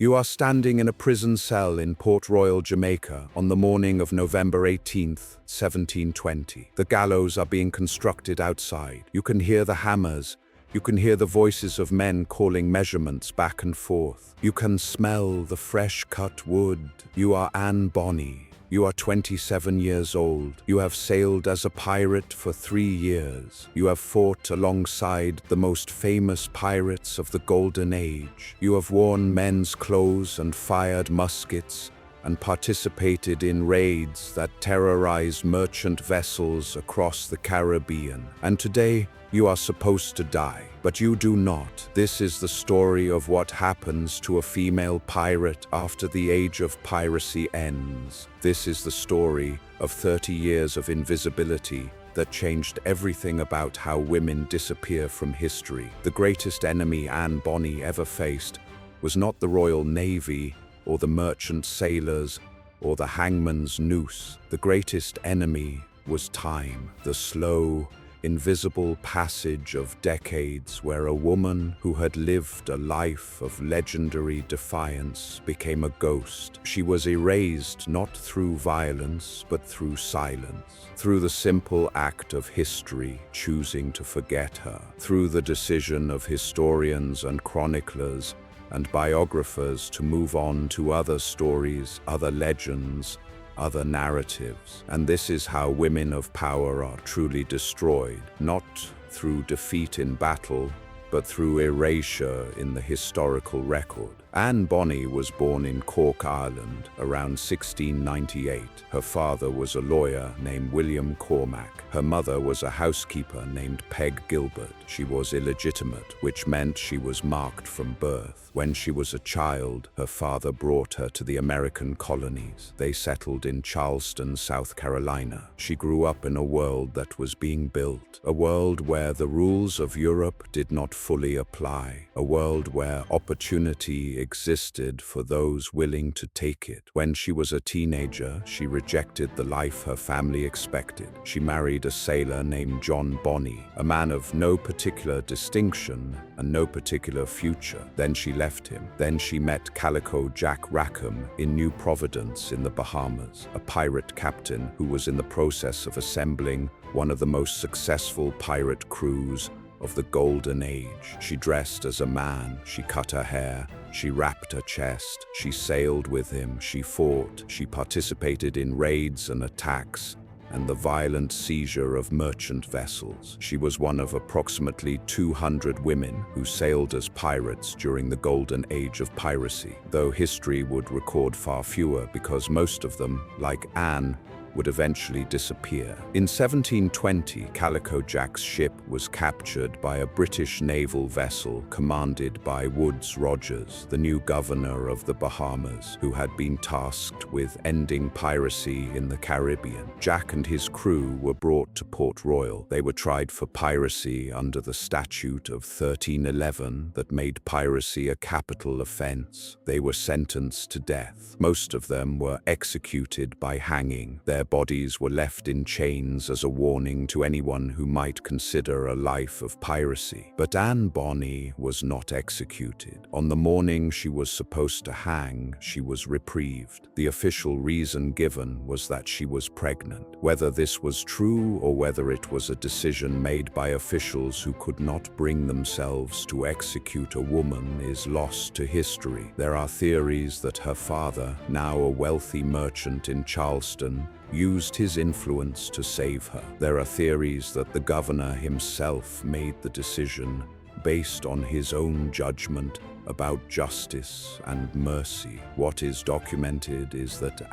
You are standing in a prison cell in Port Royal, Jamaica, on the morning of November 18th, 1720. The gallows are being constructed outside. You can hear the hammers. You can hear the voices of men calling measurements back and forth. You can smell the fresh cut wood. You are Bonny. You are 27 years old. You have sailed as a pirate for 3 years. You have fought alongside the most famous pirates of the Golden Age. You have worn men's clothes and fired muskets and participated in raids that terrorized merchant vessels across the Caribbean. And today, you are supposed to die, but you do not. This is the story of what happens to a female pirate after the age of piracy ends. This is the story of 30 years of invisibility that changed everything about how women disappear from history. The greatest enemy Bonny ever faced was not the Royal Navy or the merchant sailors or the hangman's noose. The greatest enemy was time, the slow, invisible passage of decades where a woman who had lived a life of legendary defiance became a ghost. She was erased not through violence, but through silence, through the simple act of history choosing to forget her, through the decision of historians and chroniclers and biographers to move on to other stories, other legends, other narratives. And this is how women of power are truly destroyed, not through defeat in battle, but through erasure in the historical record. Bonny was born in Cork, Ireland, around 1698. Her father was a lawyer named William Cormac. Her mother was a housekeeper named Peg Gilbert. She was illegitimate, which meant she was marked from birth. When she was a child, her father brought her to the American colonies. They settled in Charleston, South Carolina. She grew up in a world that was being built, a world where the rules of Europe did not fully apply, a world where opportunity existed for those willing to take it. When she was a teenager, she rejected the life her family expected. She married a sailor named John Bonny, a man of no particular distinction and no particular future. Then she left him. Then she met Calico Jack Rackham in New Providence in the Bahamas, a pirate captain who was in the process of assembling one of the most successful pirate crews of the Golden Age. She dressed as a man, she cut her hair, she wrapped her chest, she sailed with him, she fought, she participated in raids and attacks, and the violent seizure of merchant vessels. She was one of approximately 200 women who sailed as pirates during the Golden Age of piracy, though history would record far fewer because most of them, like Anne, would eventually disappear. In 1720, Calico Jack's ship was captured by a British naval vessel commanded by Woodes Rogers, the new governor of the Bahamas, who had been tasked with ending piracy in the Caribbean. Jack and his crew were brought to Port Royal. They were tried for piracy under the statute of 1311 that made piracy a capital offense. They were sentenced to death. Most of them were executed by hanging. Their bodies were left in chains as a warning to anyone who might consider a life of piracy. But Bonny was not executed. On the morning she was supposed to hang, she was reprieved. The official reason given was that she was pregnant. Whether this was true or whether it was a decision made by officials who could not bring themselves to execute a woman is lost to history. There are theories that her father, now a wealthy merchant in Charleston, used his influence to save her. There are theories that the governor himself made the decision based on his own judgment about justice and mercy. What is documented is that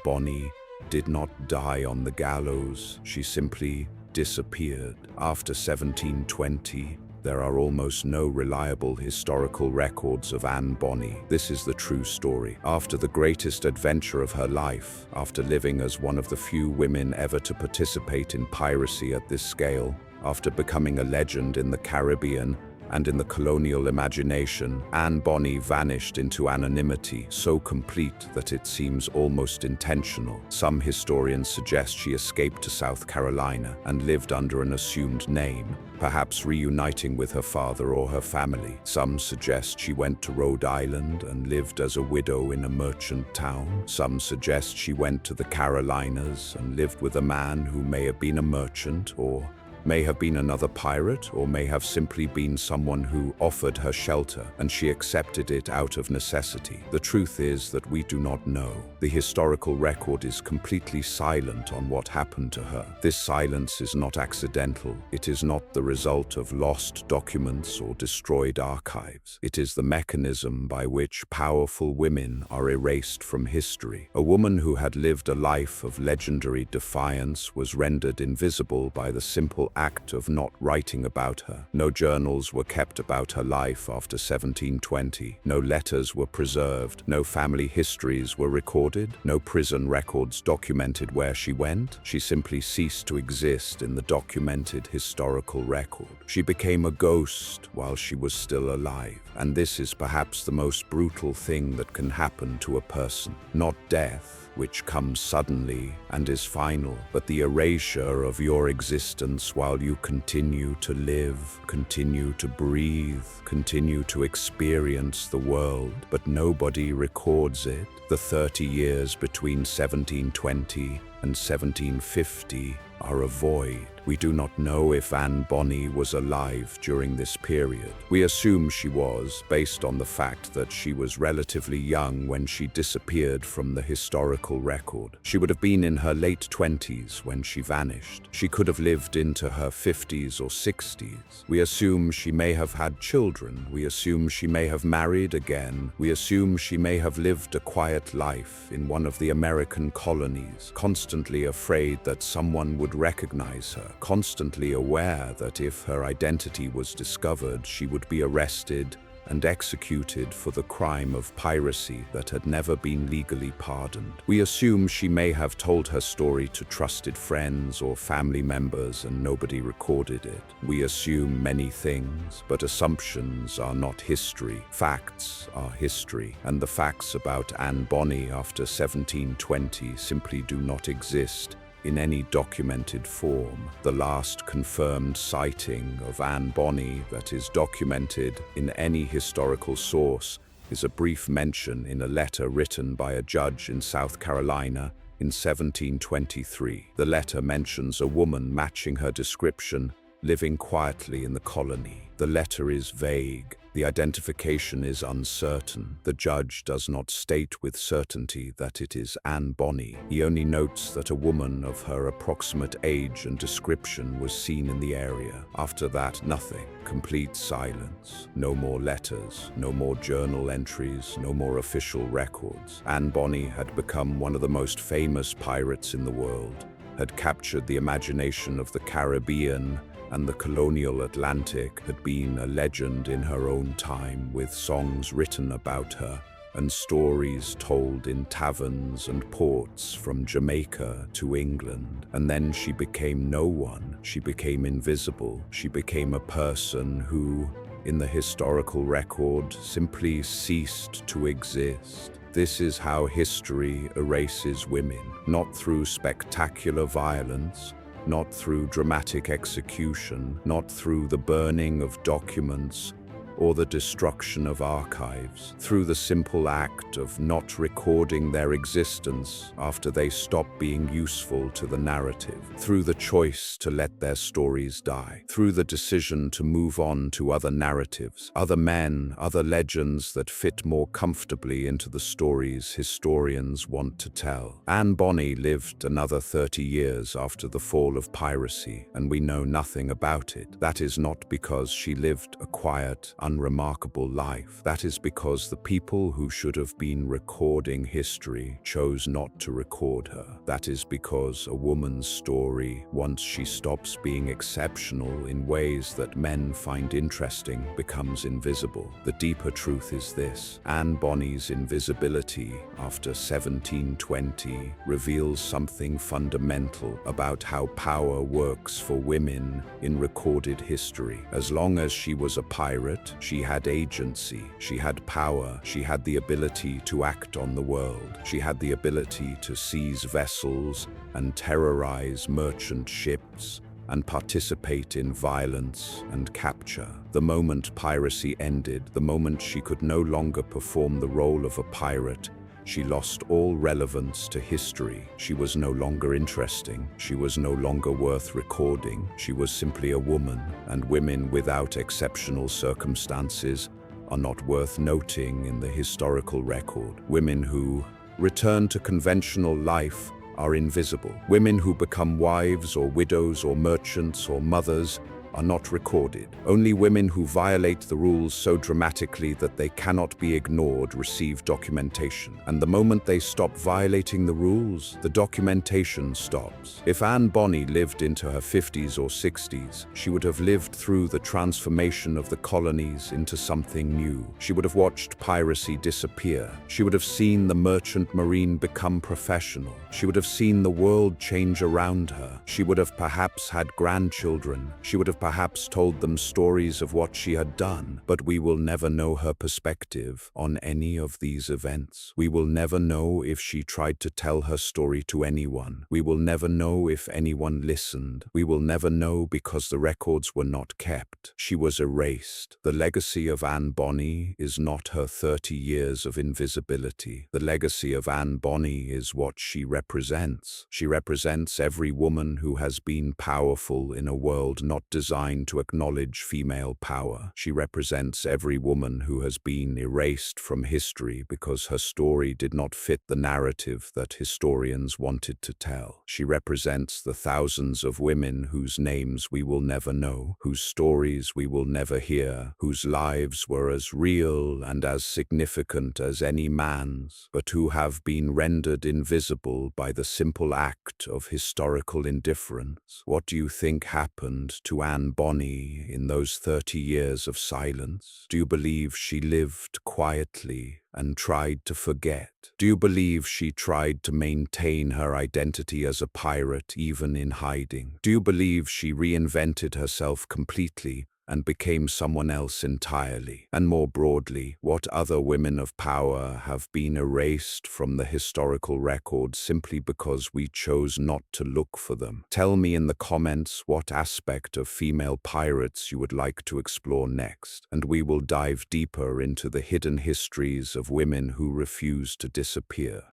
Bonny did not die on the gallows. She simply disappeared. After 1720, there are almost no reliable historical records of Bonny. This is the true story. After the greatest adventure of her life, after living as one of the few women ever to participate in piracy at this scale, after becoming a legend in the Caribbean, and in the colonial imagination, Anne Bonny vanished into anonymity, so complete that it seems almost intentional. Some historians suggest she escaped to South Carolina and lived under an assumed name, perhaps reuniting with her father or her family. Some suggest she went to Rhode Island and lived as a widow in a merchant town. Some suggest she went to the Carolinas and lived with a man who may have been a merchant, or may have been another pirate, or may have simply been someone who offered her shelter and she accepted it out of necessity. The truth is that we do not know. The historical record is completely silent on what happened to her. This silence is not accidental. It is not the result of lost documents or destroyed archives. It is the mechanism by which powerful women are erased from history. A woman who had lived a life of legendary defiance was rendered invisible by the simple act of not writing about her. No journals were kept about her life after 1720. No letters were preserved. No family histories were recorded. No prison records documented where she went. She simply ceased to exist in the documented historical record. She became a ghost while she was still alive. And this is perhaps the most brutal thing that can happen to a person. Not death, which comes suddenly and is final, but the erasure of your existence while you continue to live, continue to breathe, continue to experience the world, but nobody records it. The 30 years between 1720 and 1750 are a void. We do not know if Anne Bonny was alive during this period. We assume she was, based on the fact that she was relatively young when she disappeared from the historical record. She would have been in her late 20s when she vanished. She could have lived into her 50s or 60s. We assume she may have had children. We assume she may have married again. We assume she may have lived a quiet life in one of the American colonies, constantly afraid that someone would recognize her, constantly aware that if her identity was discovered, she would be arrested and executed for the crime of piracy that had never been legally pardoned. We assume she may have told her story to trusted friends or family members and nobody recorded it. We assume many things, but assumptions are not history. Facts are history, and the facts about Anne Bonny after 1720 simply do not exist in any documented form. The last confirmed sighting of Anne Bonny that is documented in any historical source is a brief mention in a letter written by a judge in South Carolina in 1723. The letter mentions a woman matching her description, living quietly in the colony. The letter is vague. The identification is uncertain. The judge does not state with certainty that it is Anne Bonny. He only notes that a woman of her approximate age and description was seen in the area. After that, nothing. Complete silence. No more letters, no more journal entries, no more official records. Anne Bonny had become one of the most famous pirates in the world, had captured the imagination of the Caribbean and the colonial Atlantic, had been a legend in her own time, with songs written about her and stories told in taverns and ports from Jamaica to England. And then she became no one. She became invisible. She became a person who, in the historical record, simply ceased to exist. This is how history erases women, not through spectacular violence, not through dramatic execution, not through the burning of documents or the destruction of archives, through the simple act of not recording their existence after they stop being useful to the narrative, through the choice to let their stories die, through the decision to move on to other narratives, other men, other legends that fit more comfortably into the stories historians want to tell. Anne Bonny lived another 30 years after the fall of piracy, and we know nothing about it. That is not because she lived a quiet, unremarkable life. That is because the people who should have been recording history chose not to record her. That is because a woman's story, once she stops being exceptional in ways that men find interesting, becomes invisible. The deeper truth is this: Anne Bonny's invisibility after 1720 reveals something fundamental about how power works for women in recorded history. As long as she was a pirate, she had agency, she had power, she had the ability to act on the world. She had the ability to seize vessels and terrorize merchant ships and participate in violence and capture. The moment piracy ended, the moment she could no longer perform the role of a pirate, she lost all relevance to history. She was no longer interesting. She was no longer worth recording. She was simply a woman, and women without exceptional circumstances are not worth noting in the historical record. Women who return to conventional life are invisible. Women who become wives or widows or merchants or mothers are not recorded. Only women who violate the rules so dramatically that they cannot be ignored receive documentation. And the moment they stop violating the rules, the documentation stops. If Anne Bonny lived into her 50s or 60s, she would have lived through the transformation of the colonies into something new. She would have watched piracy disappear. She would have seen the merchant marine become professional. She would have seen the world change around her. She would have perhaps had grandchildren. She would have perhaps told them stories of what she had done, but we will never know her perspective on any of these events. We will never know if she tried to tell her story to anyone. We will never know if anyone listened. We will never know because the records were not kept. She was erased. The legacy of Anne Bonny is not her 30 years of invisibility. The legacy of Anne Bonny is what she represents. She represents every woman who has been powerful in a world not designed to acknowledge female power. She represents every woman who has been erased from history because her story did not fit the narrative that historians wanted to tell. She represents the thousands of women whose names we will never know, whose stories we will never hear, whose lives were as real and as significant as any man's, but who have been rendered invisible by the simple act of historical indifference. What do you think happened to Anne Bonny in those 30 years of silence? Do you believe she lived quietly and tried to forget? Do you believe she tried to maintain her identity as a pirate even in hiding? Do you believe she reinvented herself completely and became someone else entirely? And more broadly, what other women of power have been erased from the historical record simply because we chose not to look for them? Tell me in the comments what aspect of female pirates you would like to explore next, and we will dive deeper into the hidden histories of women who refuse to disappear.